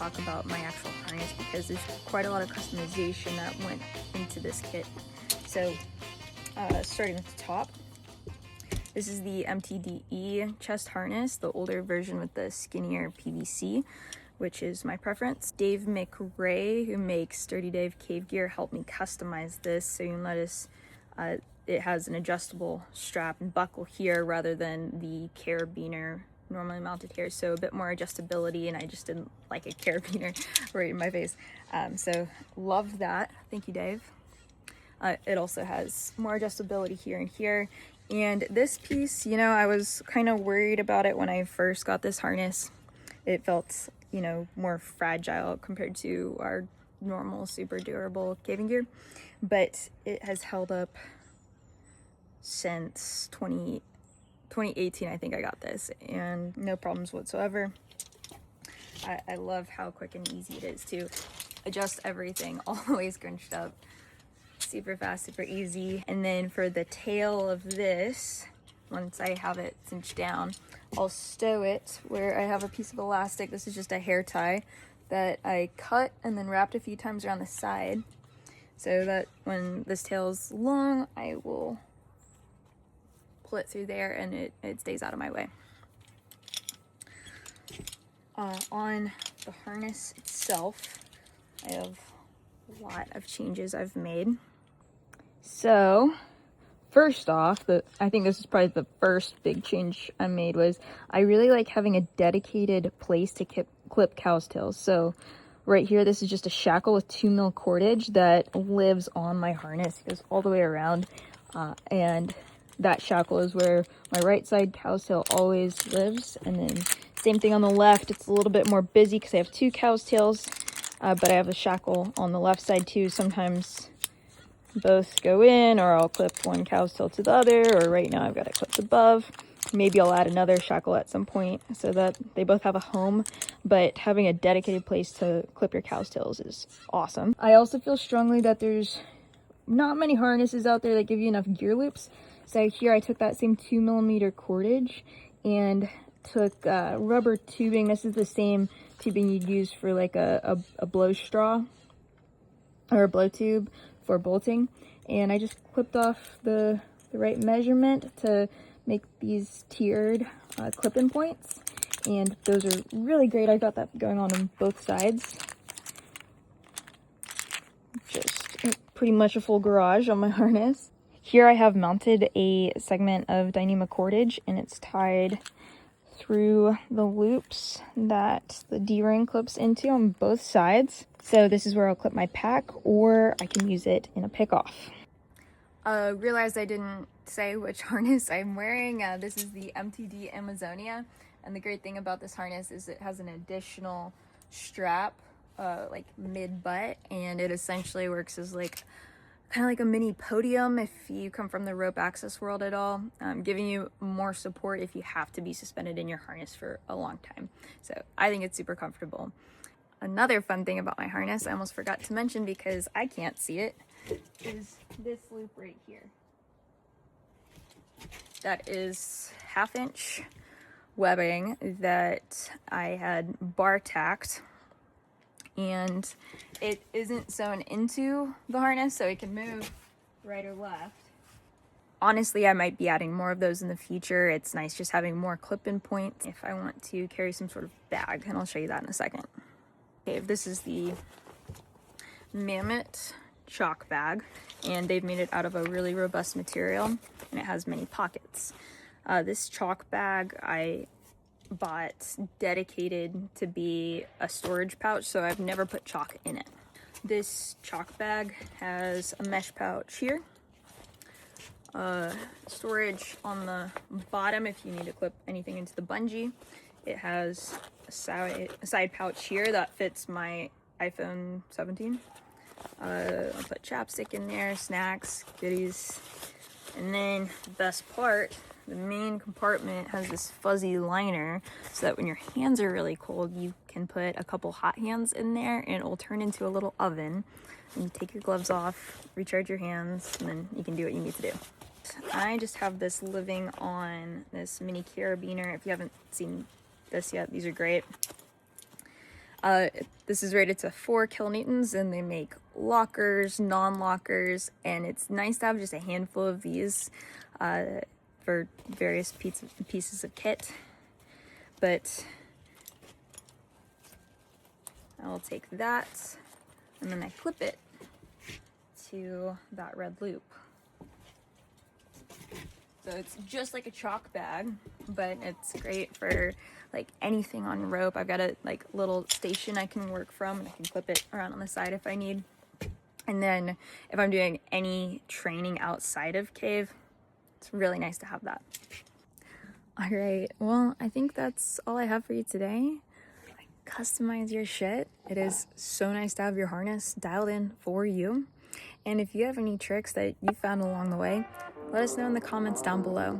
talk about my actual harness because there's quite a lot of customization that went into this kit. So starting with the top, this is the MTDE chest harness, the older version with the skinnier PVC, which is my preference. Dave McRae, who makes Dirty Dave Cave Gear, helped me customize this. So you notice it has an adjustable strap and buckle here rather than the carabiner normally mounted here. So a bit more adjustability, and I just didn't like a carabiner right in my face. So love that. Thank you, Dave. It also has more adjustability here and here. And this piece, you know, I was kind of worried about it when I first got this harness. It felt, you know, more fragile compared to our normal super durable caving gear, but it has held up since 2018. I think I got this, and no problems whatsoever. I love how quick and easy it is to adjust everything all the way scrunched up. Super fast, super easy. And then for the tail of this, once I have it cinched down, I'll stow it where I have a piece of elastic. This is just a hair tie that I cut and then wrapped a few times around the side so that when this tail's long, I will pull it through there and it stays out of my way. On the harness itself, I have a lot of changes I've made. So first off, I think this is probably the first big change I made was I really like having a dedicated place to clip cowstails. So right here, this is just a shackle with 2mm cordage that lives on my harness. It goes all the way around, and that shackle is where my right side cowstail always lives. And then same thing on the left. It's a little bit more busy because I have 2 cowstails, but I have a shackle on the left side too. Sometimes both go in, or I'll clip one cowstail to the other, or right now I've got it clipped above. Maybe I'll add another shackle at some point so that they both have a home, but having a dedicated place to clip your cowstails is awesome. I also feel strongly that there's not many harnesses out there that give you enough gear loops. So here I took that same 2mm cordage and took rubber tubing. This is the same tubing you'd use for like a blow straw or a blow tube for bolting, and I just clipped off the right measurement to make these tiered clip-in points, and those are really great. I got that going on both sides. Just pretty much a full garage on my harness. Here I have mounted a segment of Dyneema Cordage, and it's tied through the loops that the D-ring clips into on both sides. So this is where I'll clip my pack, or I can use it in a pick-off. Realized I didn't say which harness I'm wearing. This is the MTDE Amazonia, and the great thing about this harness is it has an additional strap like mid-butt, and it essentially works as like kind of like a mini podium if you come from the rope access world at all, giving you more support if you have to be suspended in your harness for a long time. So I think it's super comfortable. Another fun thing about my harness, I almost forgot to mention because I can't see it, is this loop right here. That is 1/2-inch webbing that I had bar tacked, and it isn't sewn into the harness, so it can move right or left. Honestly, I might be adding more of those in the future. It's nice just having more clip-in points if I want to carry some sort of bag, and I'll show you that in a second. Okay, this is the Mammoth chalk bag, and they've made it out of a really robust material, and it has many pockets. This chalk bag I bought dedicated to be a storage pouch, so I've never put chalk in it. This chalk bag has a mesh pouch here, storage on the bottom if you need to clip anything into the bungee. It has a side pouch here that fits my iPhone 17. I'll put chapstick in there, snacks, goodies, and then the best part, the main compartment has this fuzzy liner so that when your hands are really cold, you can put a couple hot hands in there and it will turn into a little oven. And you take your gloves off, recharge your hands, and then you can do what you need to do. I just have this living on this mini carabiner. If you haven't seen this yet, these are great. This is rated to 4 kilonewtons, and they make lockers, non-lockers, and it's nice to have just a handful of these for various pieces of kit. But I will take that, and then I clip it to that red loop. So it's just like a chalk bag, but it's great for like anything on rope. I've got a like little station I can work from, and I can clip it around on the side if I need. And then if I'm doing any training outside of cave, it's really nice to have that. All right, well, I think that's all I have for you today. Customize your shit. It is so nice to have your harness dialed in for you. And if you have any tricks that you found along the way, let us know in the comments down below.